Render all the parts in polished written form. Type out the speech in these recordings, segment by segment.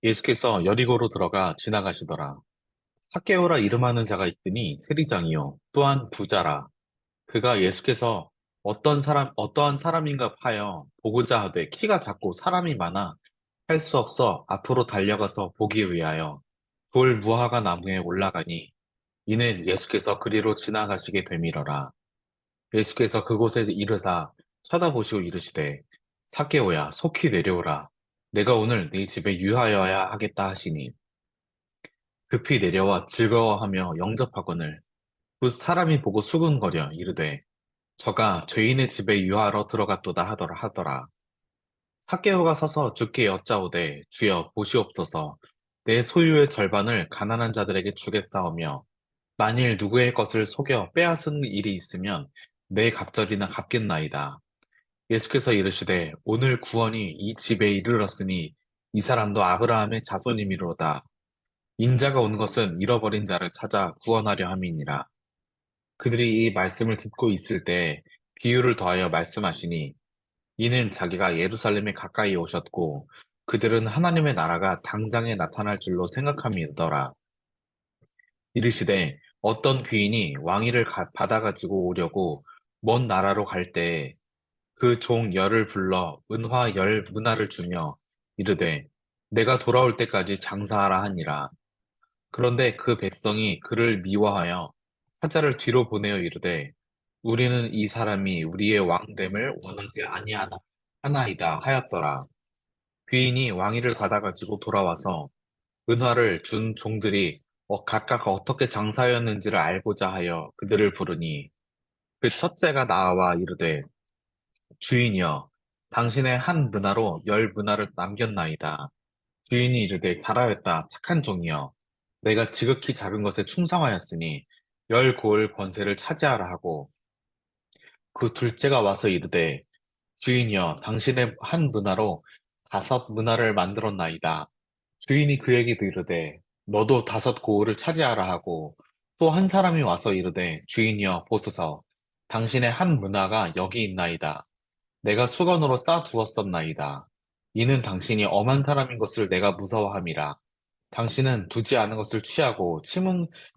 예수께서 여리고로 들어가 지나가시더라. 삭개오라 이름하는 자가 있더니 세리장이요 또한 부자라. 그가 예수께서 어떠한 사람인가 하여 보고자 하되 키가 작고 사람이 많아 할 수 없어 앞으로 달려가서 보기 위하여 돌 무화과 나무에 올라가니 이는 예수께서 그리로 지나가시게 되밀어라. 예수께서 그곳에 이르사 쳐다보시고 이르시되 삭개오야 속히 내려오라. 내가 오늘 네 집에 유하여야 하겠다 하시니 급히 내려와 즐거워하며 영접하거늘 그 사람이 보고 수군거려 이르되 저가 죄인의 집에 유하러 들어갔도다 하더라. 삭개오가 서서 주께 여짜오되 주여 보시옵소서 내 소유의 절반을 가난한 자들에게 주겠사오며 만일 누구의 것을 속여 빼앗은 일이 있으면 내 갑절이나 갚겠나이다. 예수께서 이르시되 오늘 구원이 이 집에 이르렀으니 이 사람도 아브라함의 자손이미로다. 인자가 온 것은 잃어버린 자를 찾아 구원하려 함이니라. 그들이 이 말씀을 듣고 있을 때 비유를 더하여 말씀하시니 이는 자기가 예루살렘에 가까이 오셨고 그들은 하나님의 나라가 당장에 나타날 줄로 생각함이더라. 이르시되 어떤 귀인이 왕위를 받아가지고 오려고 먼 나라로 갈 때에 그 종 열을 불러 은화 열 문화를 주며 이르되 내가 돌아올 때까지 장사하라 하니라. 그런데 그 백성이 그를 미워하여 사자를 뒤로 보내어 이르되 우리는 이 사람이 우리의 왕됨을 원하지 아니하나이다 하였더라. 귀인이 왕위를 받아가지고 돌아와서 은화를 준 종들이 각각 어떻게 장사하였는지를 알고자 하여 그들을 부르니 그 첫째가 나와 이르되 주인이여 당신의 한 문화로 열 문화를 남겼나이다. 주인이 이르되 잘하였다 착한 종이여 내가 지극히 작은 것에 충성하였으니 열 고을 권세를 차지하라 하고 그 둘째가 와서 이르되 주인이여 당신의 한 문화로 다섯 문화를 만들었나이다. 주인이 그에게 이르되 너도 다섯 고을을 차지하라 하고 또 한 사람이 와서 이르되 주인이여 보소서 당신의 한 문화가 여기 있나이다. 내가 수건으로 싸두었었나이다. 이는 당신이 엄한 사람인 것을 내가 무서워함이라. 당신은 두지 않은 것을 취하고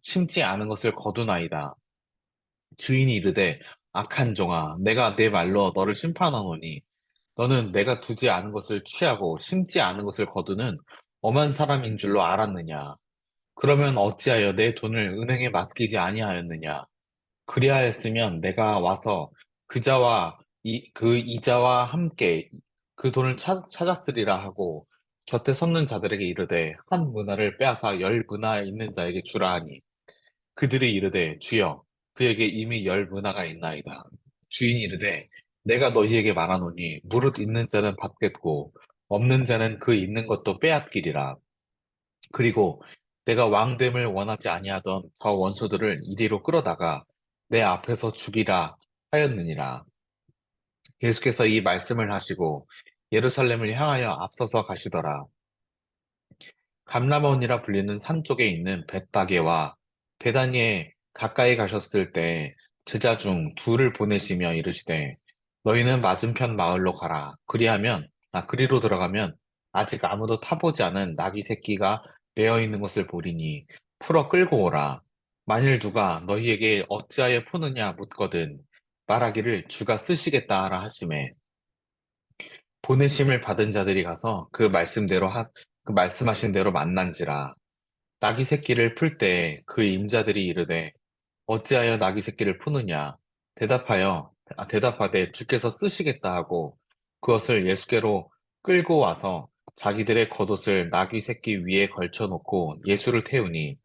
심지 않은 것을 거두나이다. 주인이 이르되 악한 종아 내가 내 말로 너를 심판하노니 너는 내가 두지 않은 것을 취하고 심지 않은 것을 거두는 엄한 사람인 줄로 알았느냐? 그러면 어찌하여 내 돈을 은행에 맡기지 아니하였느냐? 그리하였으면 내가 와서 그자와 그 이자와 함께 그 돈을 찾았으리라 하고 곁에 섰는 자들에게 이르되 한 문화를 빼앗아 열 문화 있는 자에게 주라 하니 그들이 이르되 주여 그에게 이미 열 문화가 있나이다. 주인이 이르되 내가 너희에게 말하노니 무릇 있는 자는 받겠고 없는 자는 그 있는 것도 빼앗기리라. 그리고 내가 왕됨을 원하지 아니하던 저 원수들을 이리로 끌어다가 내 앞에서 죽이라 하였느니라. 예수께서 이 말씀을 하시고 예루살렘을 향하여 앞서서 가시더라. 감람원이라 불리는 산 쪽에 있는 벳바게와 베다니에 가까이 가셨을 때 제자 중 둘을 보내시며 이르시되 너희는 맞은편 마을로 가라. 그리로 들어가면 아직 아무도 타보지 않은 나귀 새끼가 매어 있는 것을 보리니 풀어 끌고 오라. 만일 누가 너희에게 어찌하여 푸느냐 묻거든 말하기를 주가 쓰시겠다 하라 하시매 보내심을 받은 자들이 가서 그 말씀하신 대로 만난지라. 나귀 새끼를 풀 때 그 임자들이 이르되 어찌하여 나귀 새끼를 푸느냐 대답하되 주께서 쓰시겠다 하고 그것을 예수께로 끌고 와서 자기들의 겉옷을 나귀 새끼 위에 걸쳐 놓고 예수를 태우니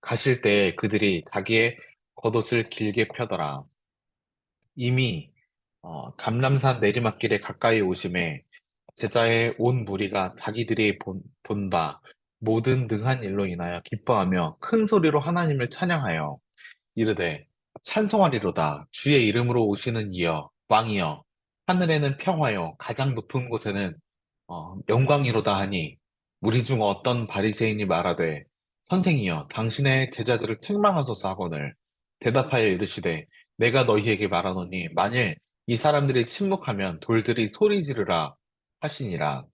가실 때 그들이 자기의 겉옷을 길게 펴더라. 이미 감람산 내리막길에 가까이 오심에 제자의 온 무리가 자기들이 본 바 모든 능한 일로 인하여 기뻐하며 큰 소리로 하나님을 찬양하여 이르되 찬송하리로다 주의 이름으로 오시는 이여 왕이여 하늘에는 평화요 가장 높은 곳에는 영광이로다 하니 우리 중 어떤 바리새인이 말하되 선생이여 당신의 제자들을 책망하소서 하거늘 대답하여 이르시되 내가 너희에게 말하노니 만일 이 사람들이 침묵하면 돌들이 소리 지르라 하시니라.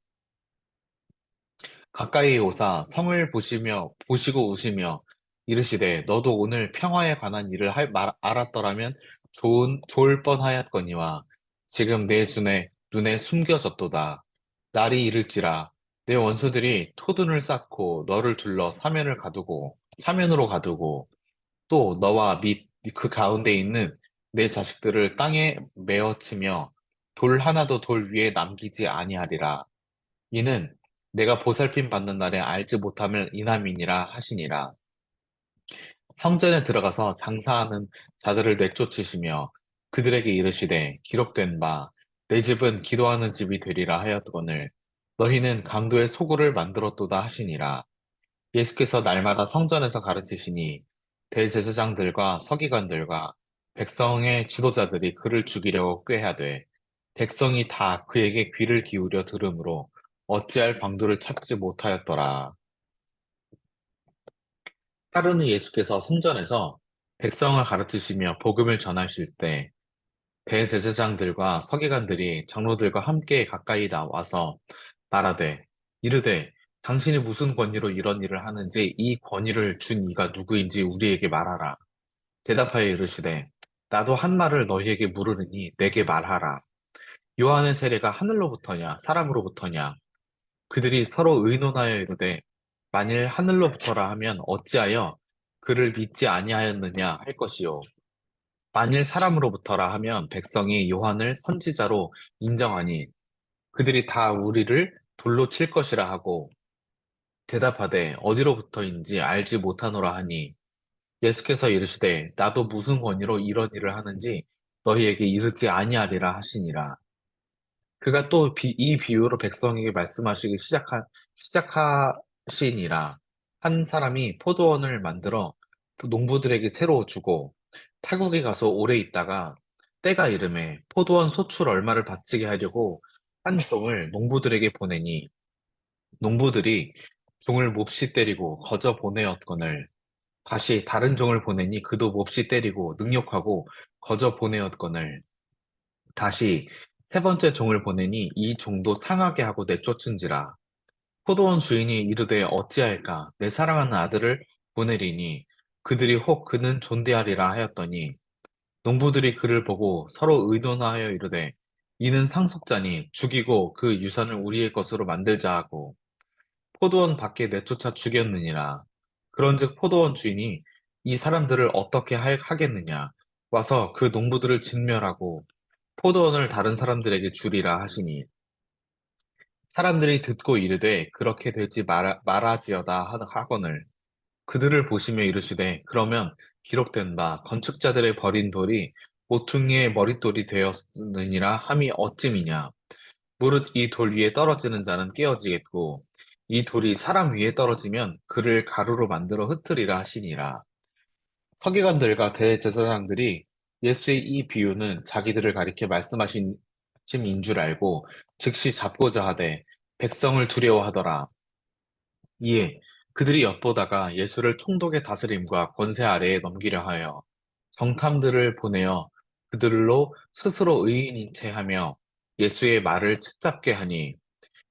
가까이 오사 성을 보시고 우시며 이르시되 너도 오늘 평화에 관한 일을 알았더라면 좋을 뻔하였거니와 지금 내 눈에 숨겨졌도다. 날이 이를지라 내 원수들이 토둔을 쌓고 너를 둘러 사면으로 가두고 또 너와 및 그 가운데 있는 내 자식들을 땅에 메어치며 돌 하나도 돌 위에 남기지 아니하리라. 이는 내가 보살핌 받는 날에 알지 못함을 인함이니라 하시니라. 성전에 들어가서 장사하는 자들을 내쫓으시며 그들에게 이르시되 기록된 바 내 집은 기도하는 집이 되리라 하였거늘 너희는 강도의 소굴을 만들었도다 하시니라. 예수께서 날마다 성전에서 가르치시니 대제사장들과 서기관들과 백성의 지도자들이 그를 죽이려고 꾀하되 백성이 다 그에게 귀를 기울여 들으므로 어찌할 방도를 찾지 못하였더라. 하루는 예수께서 성전에서 백성을 가르치시며 복음을 전하실 때 대제사장들과 서기관들이 장로들과 함께 가까이 나와서 말하되 이르되 당신이 무슨 권위로 이런 일을 하는지 이 권위를 준 이가 누구인지 우리에게 말하라. 대답하여 이르시되 나도 한 말을 너희에게 물으니 내게 말하라. 요한의 세례가 하늘로부터냐 사람으로부터냐. 그들이 서로 의논하여 이르되 만일 하늘로부터라 하면 어찌하여 그를 믿지 아니하였느냐 할 것이요. 만일 사람으로부터라 하면 백성이 요한을 선지자로 인정하니 그들이 다 우리를 돌로 칠 것이라 하고 대답하되 어디로부터인지 알지 못하노라 하니 예수께서 이르시되 나도 무슨 권위로 이런 일을 하는지 너희에게 이르지 아니하리라 하시니라. 그가 또 이 비유로 백성에게 말씀하시기 시작하시니라. 한 사람이 포도원을 만들어 농부들에게 새로 주고 타국에 가서 오래 있다가 때가 이름에 포도원 소출 얼마를 바치게 하려고 한 종을 농부들에게 보내니 농부들이 종을 몹시 때리고 거저 보내었거늘 다시 다른 종을 보내니 그도 몹시 때리고 능욕하고 거저 보내었거늘 다시 세 번째 종을 보내니 이 종도 상하게 하고 내쫓은지라. 포도원 주인이 이르되 어찌할까 내 사랑하는 아들을 보내리니 그들이 혹 그는 존대하리라 하였더니 농부들이 그를 보고 서로 의논하여 이르되 이는 상속자니 죽이고 그 유산을 우리의 것으로 만들자 하고 포도원 밖에 내쫓아 죽였느니라. 그런즉 포도원 주인이 이 사람들을 어떻게 하겠느냐 와서 그 농부들을 진멸하고 포도원을 다른 사람들에게 주리라 하시니 사람들이 듣고 이르되 그렇게 되지 말아지어다 하거늘 그들을 보시며 이르시되 그러면 기록된 바 건축자들의 버린 돌이 모퉁이의 머릿돌이 되었느니라 함이 어찌미냐 무릇 이 돌 위에 떨어지는 자는 깨어지겠고 이 돌이 사람 위에 떨어지면 그를 가루로 만들어 흩으리라 하시니라. 서기관들과 대제사장들이 예수의 이 비유는 자기들을 가리켜 말씀하신 심인 줄 알고 즉시 잡고자 하되 백성을 두려워하더라. 이에 그들이 엿보다가 예수를 총독의 다스림과 권세 아래에 넘기려 하여 정탐들을 보내어 그들로 스스로 의인인 채 하며 예수의 말을 책잡게 하니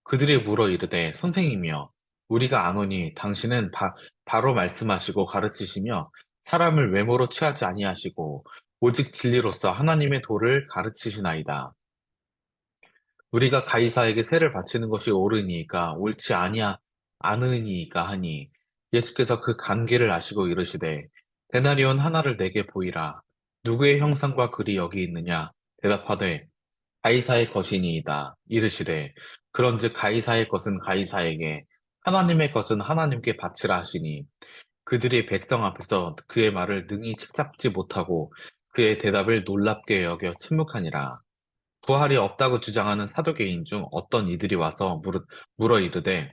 그들이 물어 이르되 선생이며 우리가 아노니 당신은 바로 말씀하시고 가르치시며 사람을 외모로 취하지 아니하시고 오직 진리로서 하나님의 도를 가르치시나이다. 우리가 가이사에게 세를 바치는 것이 옳으니까 옳지 않으니까 하니 예수께서 그 관계를 아시고 이르시되 데나리온 하나를 내게 보이라. 누구의 형상과 글이 여기 있느냐? 대답하되 가이사의 것이니이다. 이르시되 그런즉 가이사의 것은 가이사에게 하나님의 것은 하나님께 바치라 하시니 그들이 백성 앞에서 그의 말을 능히 책잡지 못하고 그의 대답을 놀랍게 여겨 침묵하니라. 부활이 없다고 주장하는 사두개인 중 어떤 이들이 와서 물어 이르되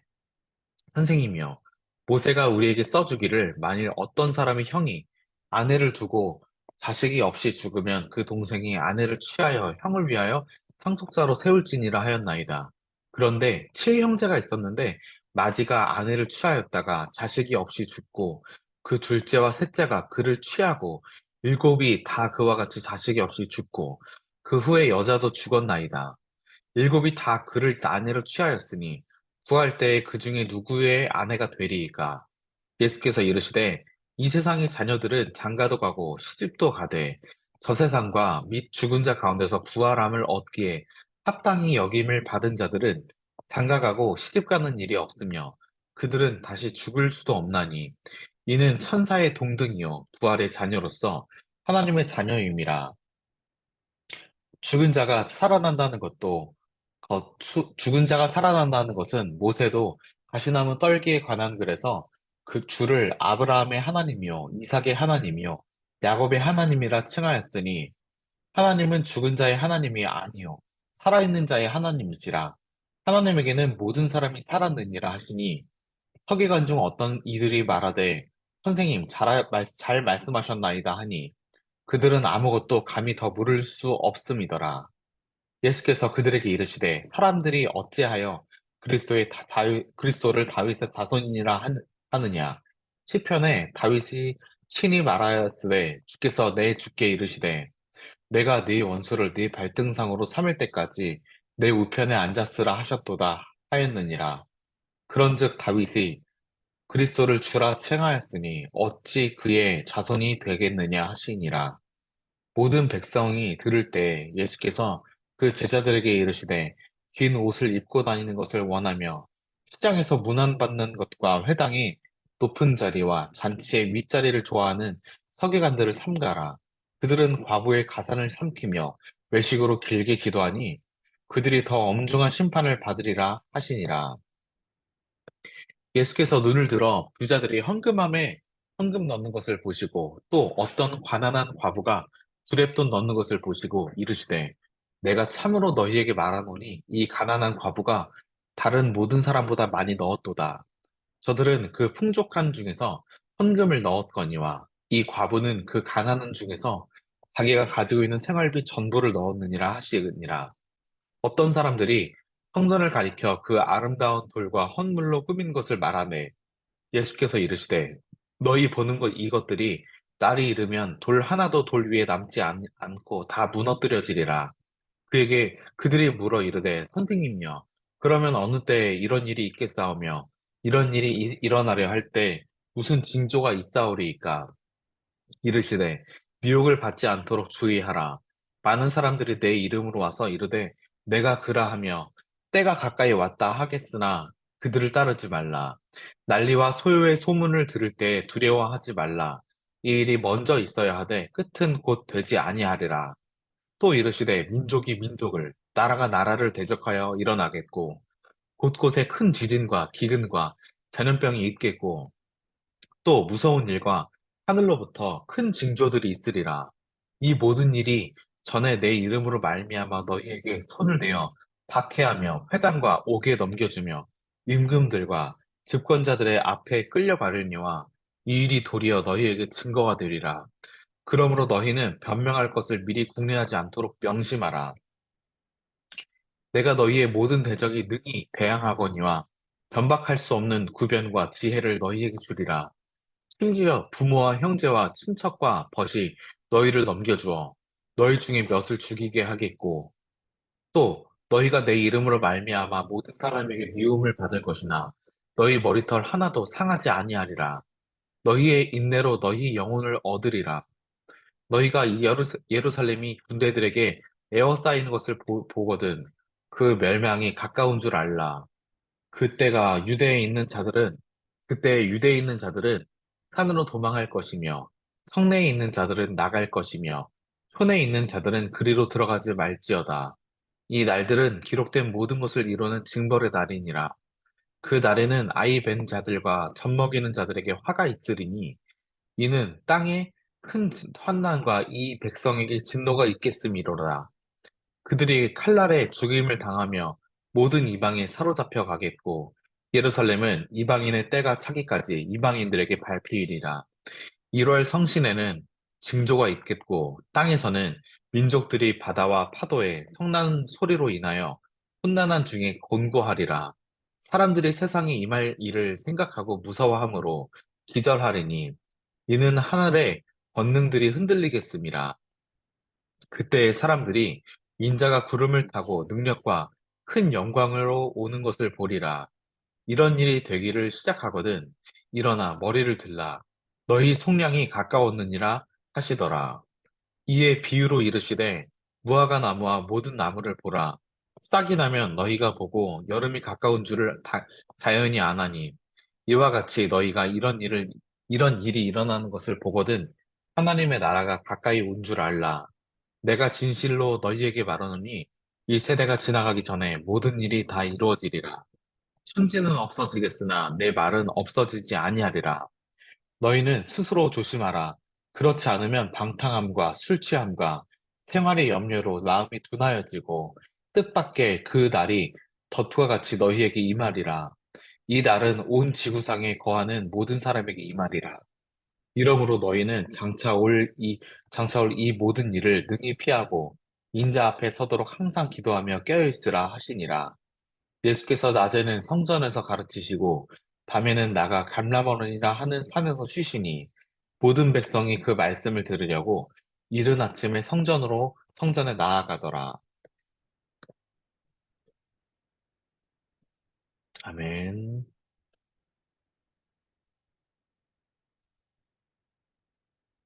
선생이며 모세가 우리에게 써주기를 만일 어떤 사람의 형이 아내를 두고 자식이 없이 죽으면 그 동생이 아내를 취하여 형을 위하여 상속자로 세울지니라 하였나이다. 그런데 칠형제가 있었는데 마지가 아내를 취하였다가 자식이 없이 죽고 그 둘째와 셋째가 그를 취하고 일곱이 다 그와 같이 자식이 없이 죽고 그 후에 여자도 죽었나이다. 일곱이 다 그를 아내로 취하였으니 구할 때 그 중에 누구의 아내가 되리이까? 예수께서 이르시되 이 세상의 자녀들은 장가도 가고 시집도 가되 저 세상과 및 죽은 자 가운데서 부활함을 얻기에 합당히 여김을 받은 자들은 장가가고 시집가는 일이 없으며 그들은 다시 죽을 수도 없나니 이는 천사의 동등이요 부활의 자녀로서 하나님의 자녀임이라. 죽은 자가 살아난다는 것도 죽은 자가 살아난다는 것은 모세도 가시나무 떨기에 관한 글에서 그 주를 아브라함의 하나님이요 이삭의 하나님이요 야곱의 하나님이라 칭하였으니 하나님은 죽은 자의 하나님이 아니요 살아있는 자의 하나님이시라. 하나님에게는 모든 사람이 살았느니라 하시니 서기관 중 어떤 이들이 말하되 선생님 잘 말씀하셨나이다 하니 그들은 아무것도 감히 더 물을 수 없음이더라. 예수께서 그들에게 이르시되 사람들이 어찌하여 그리스도를 다윗의 자손이라 하느냐. 시편에 다윗이 친히 말하였으되 주께서 내 주께 이르시되 내가 네 원수를 네 발등상으로 삼을 때까지 내 우편에 앉았으라 하셨도다 하였느니라. 그런즉 다윗이 그리스도를 주라 칭하였으니 어찌 그의 자손이 되겠느냐 하시니라. 모든 백성이 들을 때 예수께서 그 제자들에게 이르시되 긴 옷을 입고 다니는 것을 원하며 시장에서 문안받는 것과 회당의 높은 자리와 잔치의 윗자리를 좋아하는 서기관들을 삼가라. 그들은 과부의 가산을 삼키며 외식으로 길게 기도하니 그들이 더 엄중한 심판을 받으리라 하시니라. 예수께서 눈을 들어 부자들이 헌금함에 헌금 넣는 것을 보시고 또 어떤 가난한 과부가 두렙돈 넣는 것을 보시고 이르시되 내가 참으로 너희에게 말하노니 이 가난한 과부가 다른 모든 사람보다 많이 넣었도다. 저들은 그 풍족한 중에서 헌금을 넣었거니와 이 과부는 그 가난한 중에서 자기가 가지고 있는 생활비 전부를 넣었느니라 하시니라. 어떤 사람들이 성전을 가리켜 그 아름다운 돌과 헌물로 꾸민 것을 말하매 예수께서 이르시되 너희 보는 것 이것들이 날이 이르면 돌 하나도 돌 위에 남지 않고 다 무너뜨려지리라. 그에게 그들이 물어 이르되 선생님요 그러면 어느 때에 이런 일이 있겠사오며 이런 일이 일어나려 할 때 무슨 징조가 있사오리이까? 이르시되 미혹을 받지 않도록 주의하라. 많은 사람들이 내 이름으로 와서 이르되 내가 그라하며 때가 가까이 왔다 하겠으나 그들을 따르지 말라. 난리와 소요의 소문을 들을 때 두려워하지 말라. 이 일이 먼저 있어야 하되 끝은 곧 되지 아니하리라. 또 이르시되 민족이 민족을 나라가 나라를 대적하여 일어나겠고 곳곳에 큰 지진과 기근과 전염병이 있겠고 또 무서운 일과 하늘로부터 큰 징조들이 있으리라. 이 모든 일이 전에 내 이름으로 말미암아 너희에게 손을 대어 박해하며 회당과 옥에 넘겨주며 임금들과 집권자들의 앞에 끌려가려니와 이 일이 도리어 너희에게 증거가 되리라. 그러므로 너희는 변명할 것을 미리 궁리하지 않도록 명심하라. 내가 너희의 모든 대적이 능히 대항하거니와 변박할 수 없는 구변과 지혜를 너희에게 주리라. 심지어 부모와 형제와 친척과 벗이 너희를 넘겨주어 너희 중에 몇을 죽이게 하겠고 또 너희가 내 이름으로 말미암아 모든 사람에게 미움을 받을 것이나 너희 머리털 하나도 상하지 아니하리라. 너희의 인내로 너희 영혼을 얻으리라. 너희가 이 예루살렘이 군대들에게 에워싸이는 것을 보거든 그 멸망이 가까운 줄 알라. 그때가 유대에 있는 자들은, 그때 유대에 있는 자들은 산으로 도망할 것이며, 성내에 있는 자들은 나갈 것이며, 촌에 있는 자들은 그리로 들어가지 말지어다. 이 날들은 기록된 모든 것을 이루는 징벌의 날이니라. 그 날에는 아이 뵌 자들과 젖 먹이는 자들에게 화가 있으리니, 이는 땅에 큰 환난과 이 백성에게 진노가 있겠음이로라. 그들이 칼날에 죽임을 당하며 모든 이방에 사로잡혀 가겠고 예루살렘은 이방인의 때가 차기까지 이방인들에게 밟히리라. 1월 성신에는 징조가 있겠고 땅에서는 민족들이 바다와 파도의 성난 소리로 인하여 혼란한 중에 곤고하리라. 사람들이 세상에 임할 일을 생각하고 무서워함으로 기절하리니 이는 하늘의 권능들이 흔들리겠음이라. 그때 사람들이 인자가 구름을 타고 능력과 큰 영광으로 오는 것을 보리라. 이런 일이 되기를 시작하거든. 일어나 머리를 들라. 너희 속량이 가까웠느니라 하시더라. 이에 비유로 이르시되 무화과 나무와 모든 나무를 보라. 싹이 나면 너희가 보고 여름이 가까운 줄을 자연히 아나니 이와 같이 너희가 이런 일이 일어나는 것을 보거든 하나님의 나라가 가까이 온 줄 알라. 내가 진실로 너희에게 말하노니 이 세대가 지나가기 전에 모든 일이 다 이루어지리라. 천지는 없어지겠으나 내 말은 없어지지 아니하리라. 너희는 스스로 조심하라. 그렇지 않으면 방탕함과 술 취함과 생활의 염려로 마음이 둔하여지고 뜻밖의 그 날이 덫과 같이 너희에게 임하리라. 이 날은 온 지구상에 거하는 모든 사람에게 임하리라. 이러므로 너희는 장차 올 이 모든 일을 능히 피하고 인자 앞에 서도록 항상 기도하며 깨어있으라 하시니라. 예수께서 낮에는 성전에서 가르치시고 밤에는 나가 감람원이라 하는 산에서 쉬시니 모든 백성이 그 말씀을 들으려고 이른 아침에 성전에 나아가더라. 아멘.